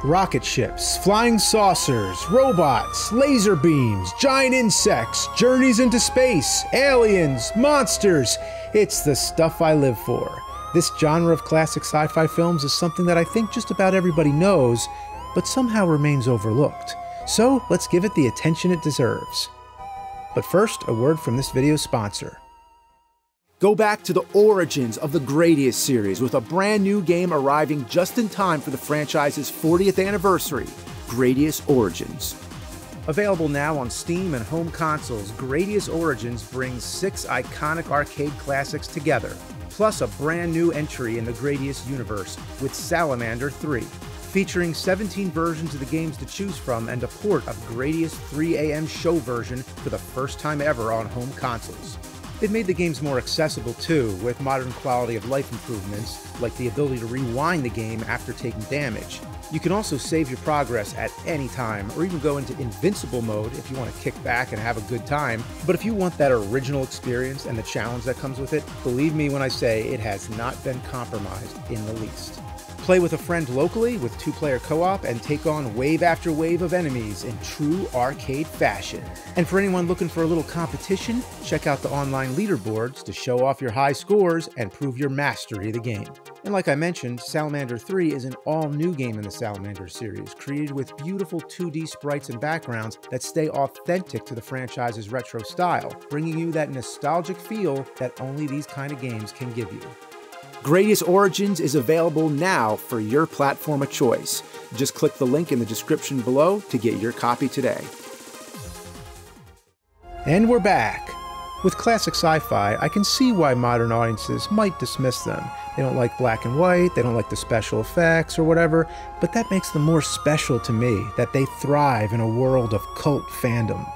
Rocket ships, flying saucers, robots, laser beams, giant insects, journeys into space, aliens, monsters. It's the stuff I live for. This genre of classic sci-fi films is something that I think just about everybody knows, but somehow remains overlooked. So let's give it the attention it deserves. But first, a word from this video's sponsor. Go back to the origins of the Gradius series with a brand new game arriving just in time for the franchise's 40th anniversary, Gradius Origins. Available now on Steam and home consoles, Gradius Origins brings 6 iconic arcade classics together, plus a brand new entry in the Gradius universe with Salamander 3, featuring 17 versions of the games to choose from and a port of Gradius 3AM show version for the first time ever on home consoles. They've made the games more accessible too, with modern quality of life improvements, like the ability to rewind the game after taking damage. You can also save your progress at any time, or even go into invincible mode if you want to kick back and have a good time. But if you want that original experience and the challenge that comes with it, believe me when I say it has not been compromised in the least. Play with a friend locally with 2-player co-op and take on wave after wave of enemies in true arcade fashion. And for anyone looking for a little competition, check out the online leaderboards to show off your high scores and prove your mastery of the game. And like I mentioned, Salamander 3 is an all-new game in the Salamander series, created with beautiful 2D sprites and backgrounds that stay authentic to the franchise's retro style, bringing you that nostalgic feel that only these kind of games can give you. Gradius Origins is available now for your platform of choice. Just click the link in the description below to get your copy today. And we're back. With classic sci-fi, I can see why modern audiences might dismiss them. They don't like black and white, they don't like the special effects or whatever, but that makes them more special to me, that they thrive in a world of cult fandom.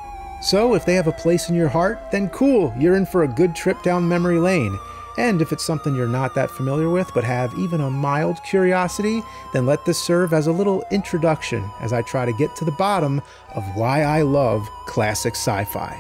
So if they have a place in your heart, then cool, you're in for a good trip down memory lane. And if it's something you're not that familiar with but have even a mild curiosity, then let this serve as a little introduction as I try to get to the bottom of why I love classic sci-fi.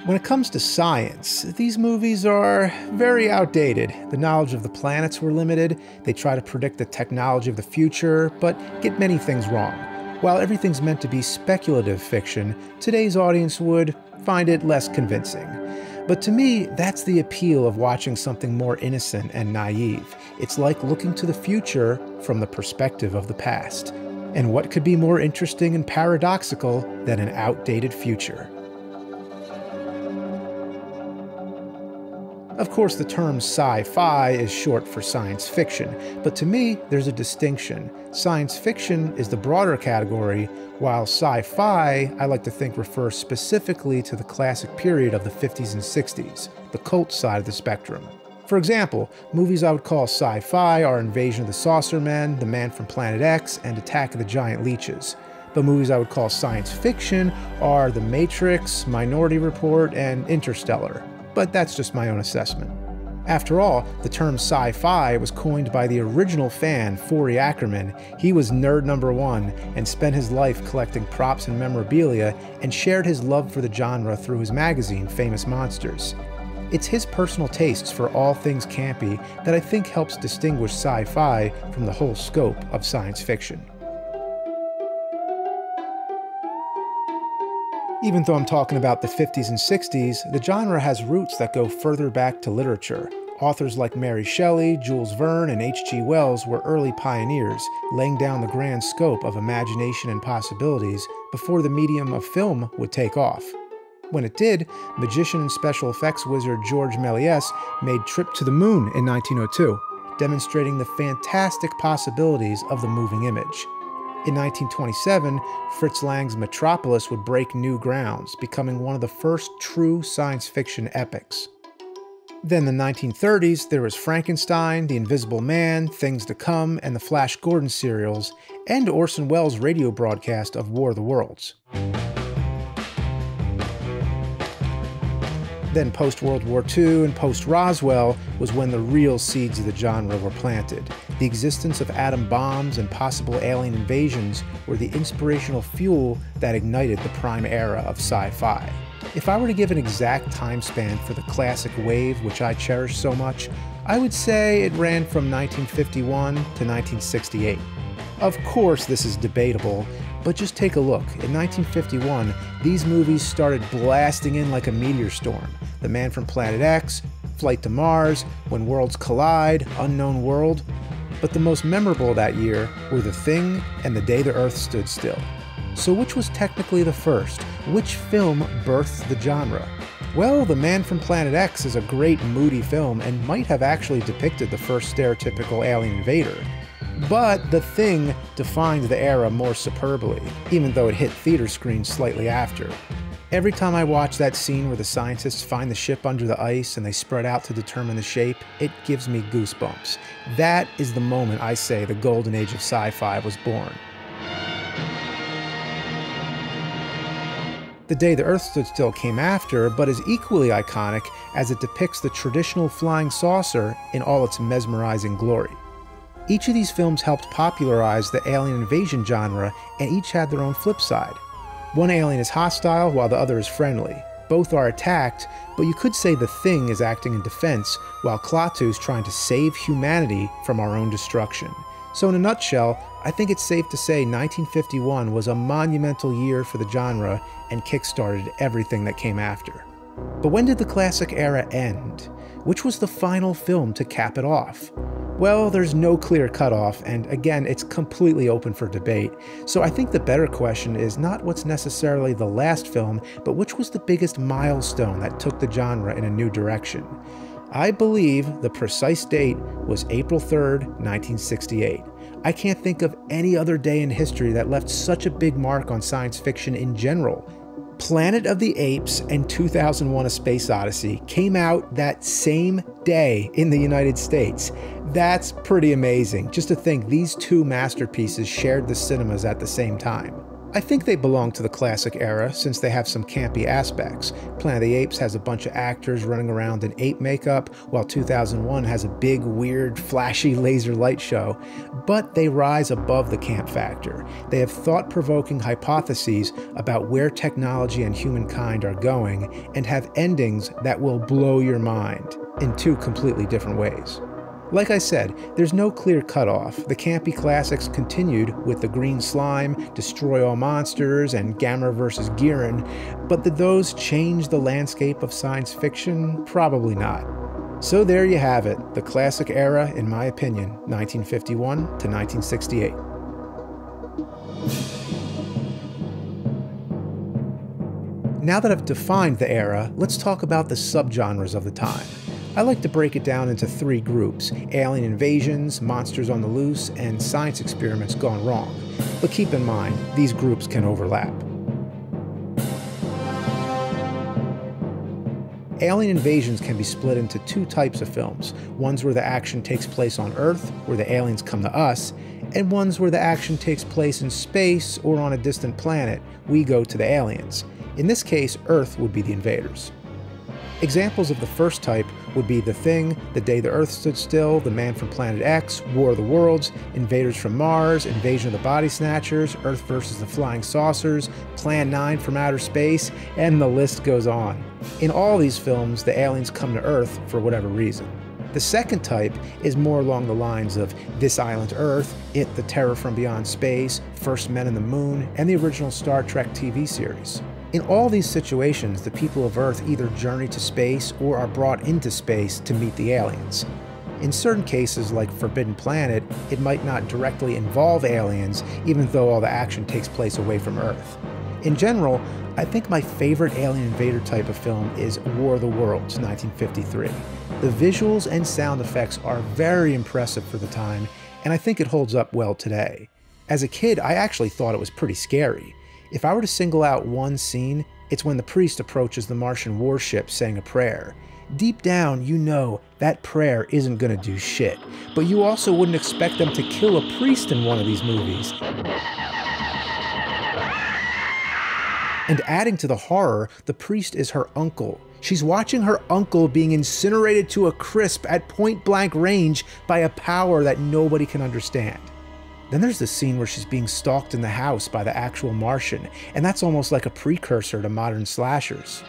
When it comes to science, these movies are very outdated. The knowledge of the planets were limited, they try to predict the technology of the future, but get many things wrong. While everything's meant to be speculative fiction, today's audience would find it less convincing. But to me, that's the appeal of watching something more innocent and naive. It's like looking to the future from the perspective of the past. And what could be more interesting and paradoxical than an outdated future? Of course, the term sci-fi is short for science fiction, but to me, there's a distinction. Science fiction is the broader category, while sci-fi, I like to think, refers specifically to the classic period of the 50s and 60s, the cult side of the spectrum. For example, movies I would call sci-fi are Invasion of the Saucermen, The Man from Planet X, and Attack of the Giant Leeches. But movies I would call science fiction are The Matrix, Minority Report, and Interstellar. But that's just my own assessment. After all, the term sci-fi was coined by the original fan, Forey Ackerman. He was nerd number one and spent his life collecting props and memorabilia and shared his love for the genre through his magazine, Famous Monsters. It's his personal tastes for all things campy that I think helps distinguish sci-fi from the whole scope of science fiction. Even though I'm talking about the 50s and 60s, the genre has roots that go further back to literature. Authors like Mary Shelley, Jules Verne, and H.G. Wells were early pioneers, laying down the grand scope of imagination and possibilities before the medium of film would take off. When it did, magician and special effects wizard George Méliès made Trip to the Moon in 1902, demonstrating the fantastic possibilities of the moving image. In 1927, Fritz Lang's Metropolis would break new grounds, becoming one of the first true science fiction epics. Then in the 1930s, there was Frankenstein, The Invisible Man, Things to Come, and the Flash Gordon serials, and Orson Welles' radio broadcast of War of the Worlds. Then post-World War II and post-Roswell was when the real seeds of the genre were planted. The existence of atom bombs and possible alien invasions were the inspirational fuel that ignited the prime era of sci-fi. If I were to give an exact time span for the classic wave, which I cherish so much, I would say it ran from 1951 to 1968. Of course, this is debatable, but just take a look. In 1951, these movies started blasting in like a meteor storm. The Man from Planet X, Flight to Mars, When Worlds Collide, Unknown World. But the most memorable that year were The Thing and The Day the Earth Stood Still. So which was technically the first? Which film birthed the genre? Well, The Man from Planet X is a great moody film and might have actually depicted the first stereotypical alien invader. But The Thing defined the era more superbly, even though it hit theater screens slightly after. Every time I watch that scene where the scientists find the ship under the ice and they spread out to determine the shape, it gives me goosebumps. That is the moment I say the golden age of sci-fi was born. The Day the Earth Stood Still came after, but is equally iconic as it depicts the traditional flying saucer in all its mesmerizing glory. Each of these films helped popularize the alien invasion genre, and each had their own flip side. One alien is hostile while the other is friendly. Both are attacked, but you could say The Thing is acting in defense, while Klaatu is trying to save humanity from our own destruction. So in a nutshell, I think it's safe to say 1951 was a monumental year for the genre and kickstarted everything that came after. But when did the classic era end? Which was the final film to cap it off? Well, there's no clear cutoff, and again, it's completely open for debate. So I think the better question is not what's necessarily the last film, but which was the biggest milestone that took the genre in a new direction. I believe the precise date was April 3rd, 1968. I can't think of any other day in history that left such a big mark on science fiction in general. Planet of the Apes and 2001: A Space Odyssey came out that same day in the United States. That's pretty amazing, just to think these two masterpieces shared the cinemas at the same time. I think they belong to the classic era since they have some campy aspects. Planet of the Apes has a bunch of actors running around in ape makeup, while 2001 has a big, weird, flashy laser light show. But they rise above the camp factor. They have thought-provoking hypotheses about where technology and humankind are going, and have endings that will blow your mind in two completely different ways. Like I said, there's no clear cutoff. The campy classics continued with The Green Slime, Destroy All Monsters, and Gamera vs. Giran, but did those change the landscape of science fiction? Probably not. So there you have it, the classic era, in my opinion, 1951 to 1968. Now that I've defined the era, let's talk about the subgenres of the time. I like to break it down into three groups: alien invasions, monsters on the loose, and science experiments gone wrong. But keep in mind, these groups can overlap. Alien invasions can be split into two types of films. Ones where the action takes place on Earth, where the aliens come to us, and ones where the action takes place in space or on a distant planet. We go to the aliens. In this case, Earth would be the invaders. Examples of the first type would be The Thing, The Day the Earth Stood Still, The Man from Planet X, War of the Worlds, Invaders from Mars, Invasion of the Body Snatchers, Earth vs. the Flying Saucers, Plan 9 from Outer Space, and the list goes on. In all these films, the aliens come to Earth for whatever reason. The second type is more along the lines of This Island Earth, It, The Terror from Beyond Space, First Men in the Moon, and the original Star Trek TV series. In all these situations, the people of Earth either journey to space or are brought into space to meet the aliens. In certain cases, like Forbidden Planet, it might not directly involve aliens, even though all the action takes place away from Earth. In general, I think my favorite alien invader type of film is War of the Worlds, 1953. The visuals and sound effects are very impressive for the time, and I think it holds up well today. As a kid, I actually thought it was pretty scary. If I were to single out one scene, it's when the priest approaches the Martian warship saying a prayer. Deep down, you know that prayer isn't gonna do shit, but you also wouldn't expect them to kill a priest in one of these movies. And adding to the horror, the priest is her uncle. She's watching her uncle being incinerated to a crisp at point-blank range by a power that nobody can understand. Then there's the scene where she's being stalked in the house by the actual Martian, and that's almost like a precursor to modern slashers.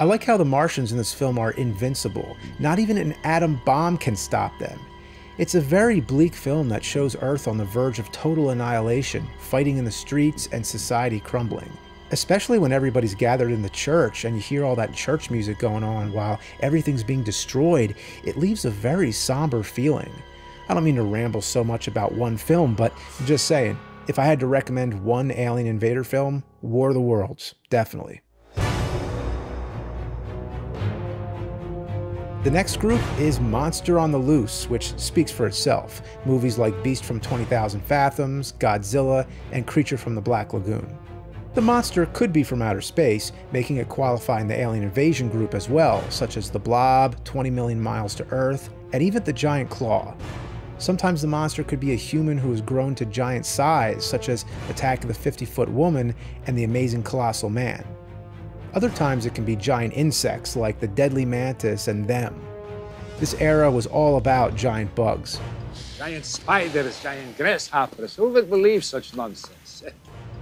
I like how the Martians in this film are invincible. Not even an atom bomb can stop them. It's a very bleak film that shows Earth on the verge of total annihilation, fighting in the streets and society crumbling. Especially when everybody's gathered in the church and you hear all that church music going on while everything's being destroyed, it leaves a very somber feeling. I don't mean to ramble so much about one film, but I'm just saying, if I had to recommend one alien invader film, War of the Worlds, definitely. The next group is Monster on the Loose, which speaks for itself. Movies like Beast from 20,000 Fathoms, Godzilla, and Creature from the Black Lagoon. The monster could be from outer space, making it qualify in the alien invasion group as well, such as the Blob, 20 Million Miles to Earth, and even the Giant Claw. Sometimes the monster could be a human who has grown to giant size, such as Attack of the 50-Foot Woman and the Amazing Colossal Man. Other times it can be giant insects like the Deadly Mantis and Them. This era was all about giant bugs. Giant spiders, giant grasshoppers, who would believe such nonsense?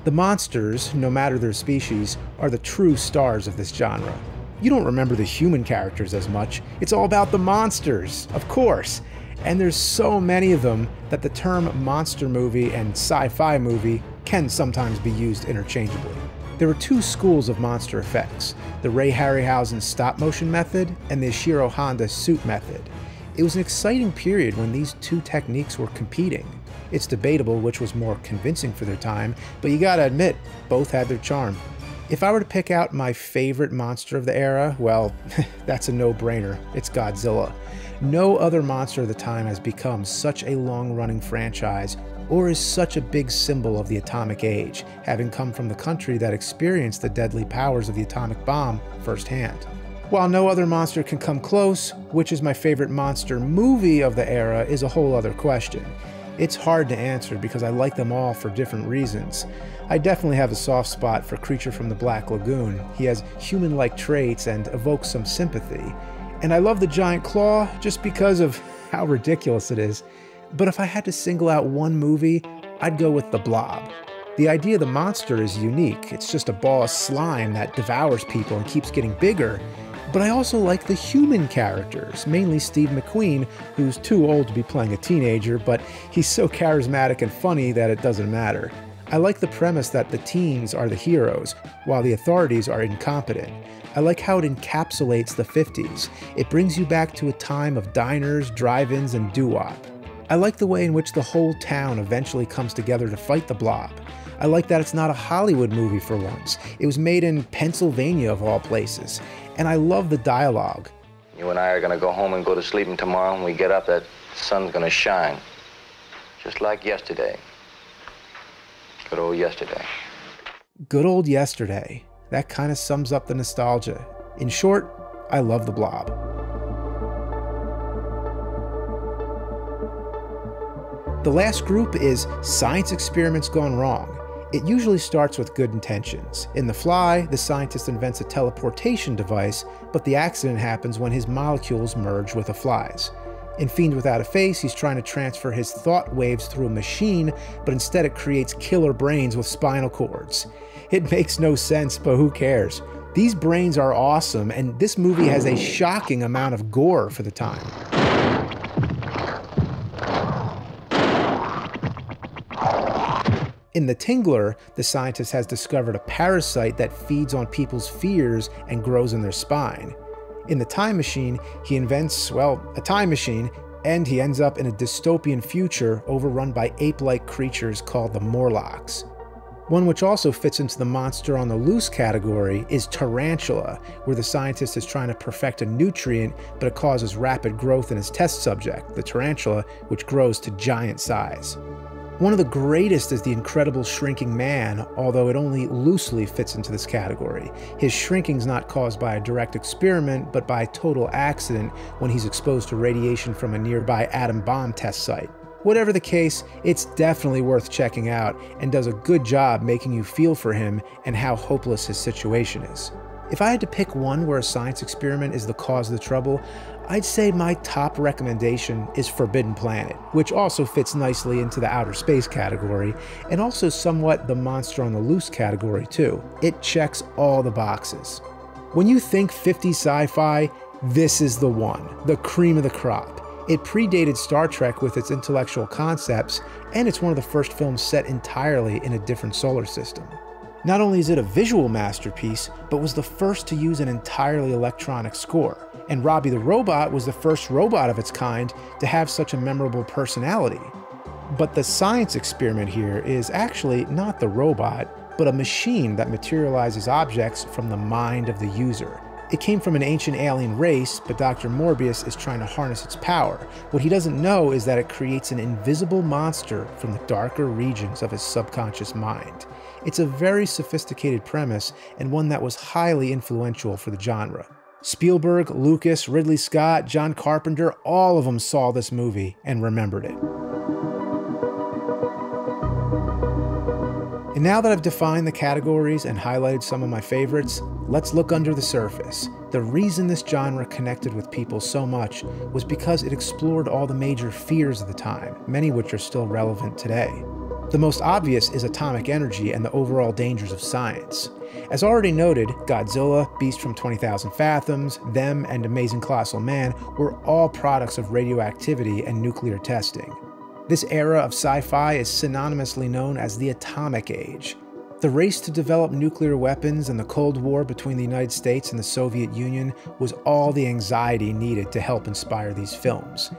The monsters, no matter their species, are the true stars of this genre. You don't remember the human characters as much, it's all about the monsters, of course. And there's so many of them that the term monster movie and sci-fi movie can sometimes be used interchangeably. There were two schools of monster effects, the Ray Harryhausen stop-motion method and the Ishiro Honda suit method. It was an exciting period when these two techniques were competing. It's debatable which was more convincing for their time, but you gotta admit, both had their charm. If I were to pick out my favorite monster of the era, well, that's a no-brainer. It's Godzilla. No other monster of the time has become such a long-running franchise or is such a big symbol of the atomic age, having come from the country that experienced the deadly powers of the atomic bomb firsthand. While no other monster can come close, which is my favorite monster movie of the era is a whole other question. It's hard to answer because I like them all for different reasons. I definitely have a soft spot for Creature from the Black Lagoon. He has human-like traits and evokes some sympathy. And I love the Giant Claw just because of how ridiculous it is. But if I had to single out one movie, I'd go with The Blob. The idea of the monster is unique. It's just a ball of slime that devours people and keeps getting bigger. But I also like the human characters, mainly Steve McQueen, who's too old to be playing a teenager, but he's so charismatic and funny that it doesn't matter. I like the premise that the teens are the heroes, while the authorities are incompetent. I like how it encapsulates the 50s. It brings you back to a time of diners, drive-ins, and doo-wop. I like the way in which the whole town eventually comes together to fight the Blob. I like that it's not a Hollywood movie for once. It was made in Pennsylvania of all places. And I love the dialogue. You and I are gonna go home and go to sleep, and tomorrow when we get up, that sun's gonna shine. Just like yesterday. Good old yesterday. Good old yesterday. That kind of sums up the nostalgia. In short, I love the Blob. The last group is science experiments gone wrong. It usually starts with good intentions. In The Fly, the scientist invents a teleportation device, but the accident happens when his molecules merge with a fly's. In Fiend Without a Face, he's trying to transfer his thought waves through a machine, but instead it creates killer brains with spinal cords. It makes no sense, but who cares? These brains are awesome, and this movie has a shocking amount of gore for the time. In The Tingler, the scientist has discovered a parasite that feeds on people's fears and grows in their spine. In The Time Machine, he invents, well, a time machine, and he ends up in a dystopian future overrun by ape-like creatures called the Morlocks. One which also fits into the monster on the loose category is Tarantula, where the scientist is trying to perfect a nutrient, but it causes rapid growth in his test subject, the tarantula, which grows to giant size. One of the greatest is The Incredible Shrinking Man, although it only loosely fits into this category. His shrinking's not caused by a direct experiment, but by a total accident when he's exposed to radiation from a nearby atom bomb test site. Whatever the case, it's definitely worth checking out and does a good job making you feel for him and how hopeless his situation is. If I had to pick one where a science experiment is the cause of the trouble, I'd say my top recommendation is Forbidden Planet, which also fits nicely into the outer space category, and also somewhat the monster on the loose category too. It checks all the boxes. When you think 50s sci-fi, this is the one, the cream of the crop. It predated Star Trek with its intellectual concepts, and it's one of the first films set entirely in a different solar system. Not only is it a visual masterpiece, but was the first to use an entirely electronic score. And Robbie the Robot was the first robot of its kind to have such a memorable personality. But the science experiment here is actually not the robot, but a machine that materializes objects from the mind of the user. It came from an ancient alien race, but Dr. Morbius is trying to harness its power. What he doesn't know is that it creates an invisible monster from the darker regions of his subconscious mind. It's a very sophisticated premise, and one that was highly influential for the genre. Spielberg, Lucas, Ridley Scott, John Carpenter, all of them saw this movie and remembered it. And now that I've defined the categories and highlighted some of my favorites, let's look under the surface. The reason this genre connected with people so much was because it explored all the major fears of the time, many which are still relevant today. The most obvious is atomic energy and the overall dangers of science. As already noted, Godzilla, Beast from 20,000 Fathoms, Them, and Amazing Colossal Man were all products of radioactivity and nuclear testing. This era of sci-fi is synonymously known as the Atomic Age. The race to develop nuclear weapons and the Cold War between the United States and the Soviet Union was all the anxiety needed to help inspire these films.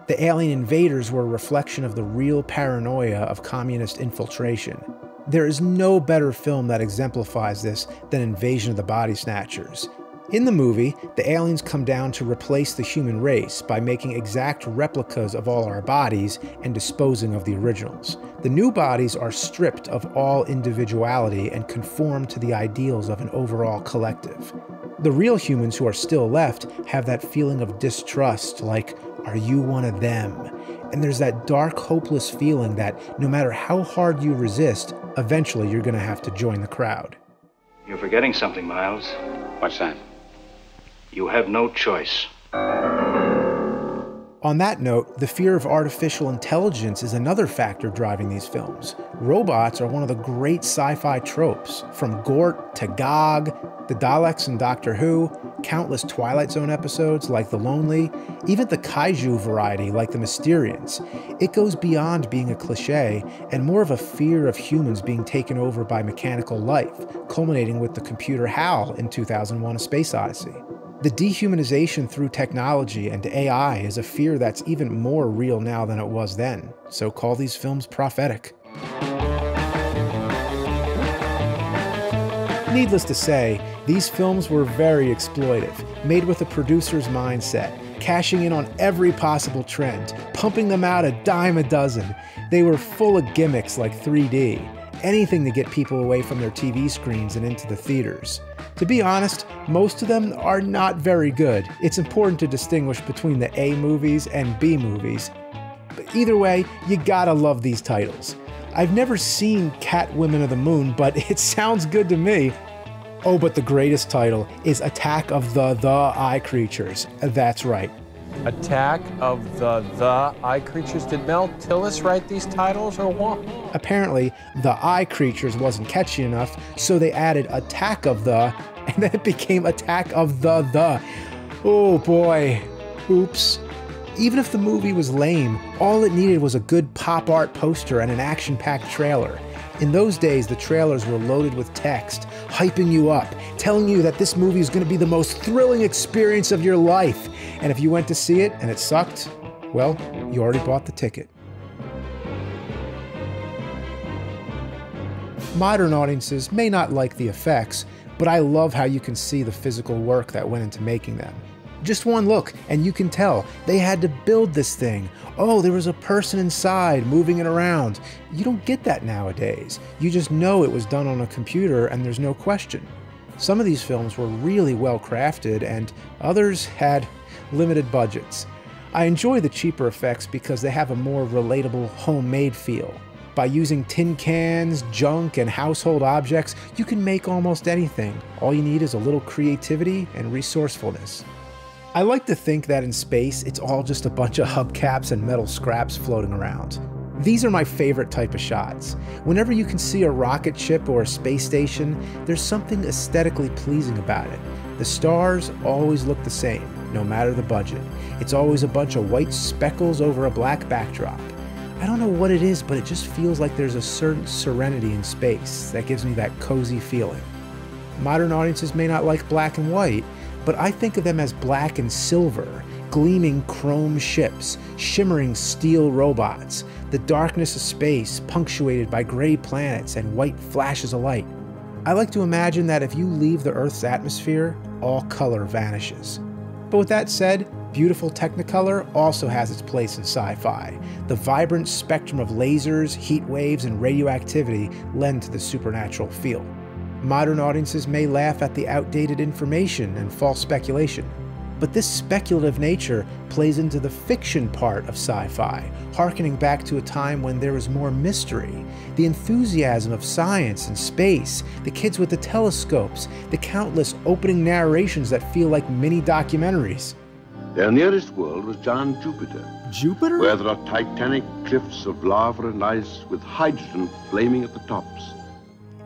The alien invaders were a reflection of the real paranoia of communist infiltration. There is no better film that exemplifies this than Invasion of the Body Snatchers. In the movie, the aliens come down to replace the human race by making exact replicas of all our bodies and disposing of the originals. The new bodies are stripped of all individuality and conform to the ideals of an overall collective. The real humans who are still left have that feeling of distrust, like, are you one of them? And there's that dark, hopeless feeling that no matter how hard you resist, eventually you're going to have to join the crowd. You're forgetting something, Miles. What's that? You have no choice. On that note, the fear of artificial intelligence is another factor driving these films. Robots are one of the great sci-fi tropes, from Gort to Gog, the Daleks in Doctor Who, countless Twilight Zone episodes like The Lonely, even the kaiju variety like the Mysterians. It goes beyond being a cliche and more of a fear of humans being taken over by mechanical life, culminating with the computer HAL in 2001: A Space Odyssey. The dehumanization through technology and AI is a fear that's even more real now than it was then, so call these films prophetic. Needless to say, these films were very exploitive, made with a producer's mindset, cashing in on every possible trend, pumping them out a dime a dozen. They were full of gimmicks like 3D, anything to get people away from their TV screens and into the theaters. To be honest, most of them are not very good. It's important to distinguish between the A movies and B movies. But either way, you gotta love these titles. I've never seen Catwomen of the Moon, but it sounds good to me. Oh, but the greatest title is Attack of the Eye Creatures. That's right. Attack of the Eye Creatures. Did Mel Tillis write these titles or what? Apparently, the Eye Creatures wasn't catchy enough, so they added Attack of the, and then it became Attack of the. Oh boy. Oops. Even if the movie was lame, all it needed was a good pop art poster and an action-packed trailer. In those days, the trailers were loaded with text, hyping you up, telling you that this movie is going to be the most thrilling experience of your life. And if you went to see it and it sucked, well, you already bought the ticket. Modern audiences may not like the effects, but I love how you can see the physical work that went into making them. Just one look, and you can tell they had to build this thing. Oh, there was a person inside moving it around. You don't get that nowadays. You just know it was done on a computer and there's no question. Some of these films were really well crafted and others had limited budgets. I enjoy the cheaper effects because they have a more relatable, homemade feel. By using tin cans, junk, and household objects, you can make almost anything. All you need is a little creativity and resourcefulness. I like to think that in space, it's all just a bunch of hubcaps and metal scraps floating around. These are my favorite type of shots. Whenever you can see a rocket ship or a space station, there's something aesthetically pleasing about it. The stars always look the same, no matter the budget. It's always a bunch of white speckles over a black backdrop. I don't know what it is, but it just feels like there's a certain serenity in space that gives me that cozy feeling. Modern audiences may not like black and white, but I think of them as black and silver, gleaming chrome ships, shimmering steel robots, the darkness of space punctuated by gray planets and white flashes of light. I like to imagine that if you leave the Earth's atmosphere, all color vanishes. But with that said, beautiful Technicolor also has its place in sci-fi. The vibrant spectrum of lasers, heat waves, and radioactivity lend to the supernatural feel. Modern audiences may laugh at the outdated information and false speculation, but this speculative nature plays into the fiction part of sci-fi, harkening back to a time when there was more mystery, the enthusiasm of science and space, the kids with the telescopes, the countless opening narrations that feel like mini documentaries. Their nearest world was giant Jupiter. Jupiter? Where there are titanic cliffs of lava and ice with hydrogen flaming at the tops.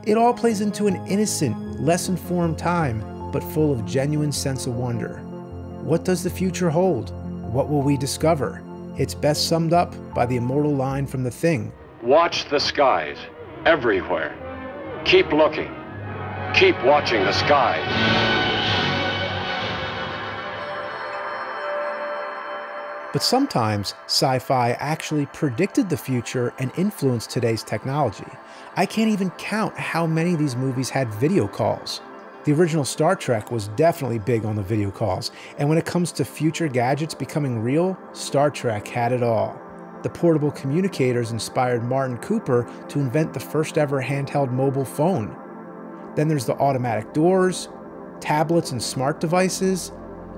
It all plays into an innocent, less informed time, but full of genuine sense of wonder. What does the future hold? What will we discover? It's best summed up by the immortal line from The Thing. Watch the skies, everywhere. Keep looking. Keep watching the skies. But sometimes sci-fi actually predicted the future and influenced today's technology. I can't even count how many of these movies had video calls. The original Star Trek was definitely big on the video calls, and when it comes to future gadgets becoming real, Star Trek had it all. The portable communicators inspired Martin Cooper to invent the first ever handheld mobile phone. Then there's the automatic doors, tablets and smart devices,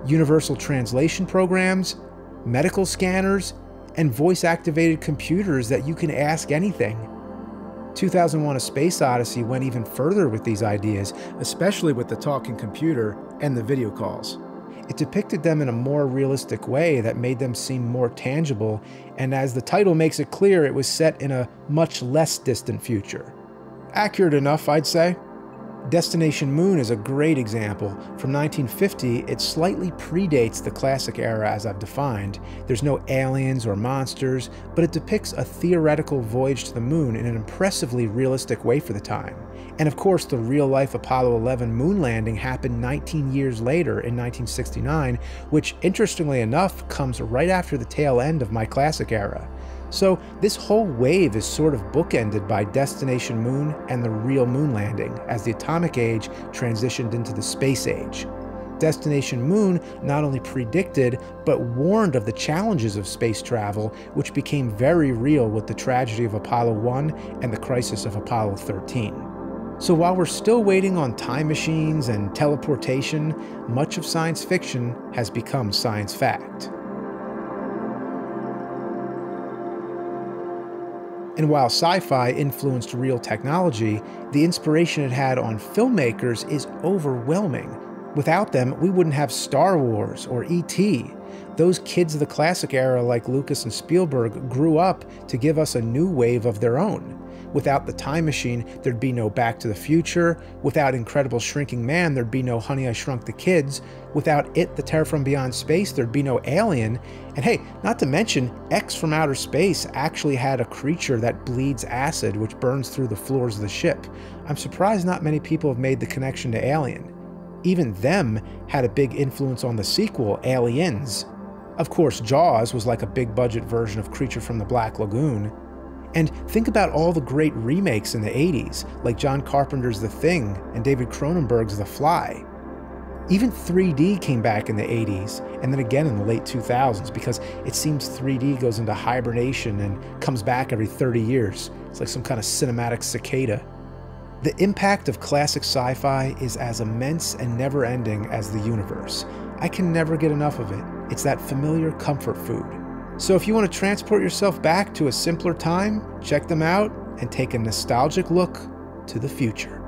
universal translation programs, medical scanners, and voice-activated computers that you can ask anything. 2001: A Space Odyssey went even further with these ideas, especially with the talking computer and the video calls. It depicted them in a more realistic way that made them seem more tangible, and as the title makes it clear, it was set in a much less distant future. Accurate enough, I'd say. Destination Moon is a great example. From 1950, it slightly predates the classic era as I've defined. There's no aliens or monsters, but it depicts a theoretical voyage to the moon in an impressively realistic way for the time. And of course, the real-life Apollo 11 moon landing happened 19 years later in 1969, which interestingly enough comes right after the tail end of my classic era. So this whole wave is sort of bookended by Destination Moon and the real moon landing as the atomic age transitioned into the space age. Destination Moon not only predicted, but warned of the challenges of space travel, which became very real with the tragedy of Apollo 1 and the crisis of Apollo 13. So while we're still waiting on time machines and teleportation, much of science fiction has become science fact. And while sci-fi influenced real technology, the inspiration it had on filmmakers is overwhelming. Without them, we wouldn't have Star Wars or E.T. Those kids of the classic era like Lucas and Spielberg grew up to give us a new wave of their own. Without the time machine, there'd be no Back to the Future. Without Incredible Shrinking Man, there'd be no Honey, I Shrunk the Kids. Without It, The Terror from Beyond Space, there'd be no Alien. And hey, not to mention, X from Outer Space actually had a creature that bleeds acid, which burns through the floors of the ship. I'm surprised not many people have made the connection to Alien. Even them had a big influence on the sequel, Aliens. Of course, Jaws was like a big budget version of Creature from the Black Lagoon. And think about all the great remakes in the 80s, like John Carpenter's The Thing and David Cronenberg's The Fly. Even 3D came back in the 80s, and then again in the late 2000s, because it seems 3D goes into hibernation and comes back every 30 years. It's like some kind of cinematic cicada. The impact of classic sci-fi is as immense and never-ending as the universe. I can never get enough of it. It's that familiar comfort food. So if you want to transport yourself back to a simpler time, check them out and take a nostalgic look to the future.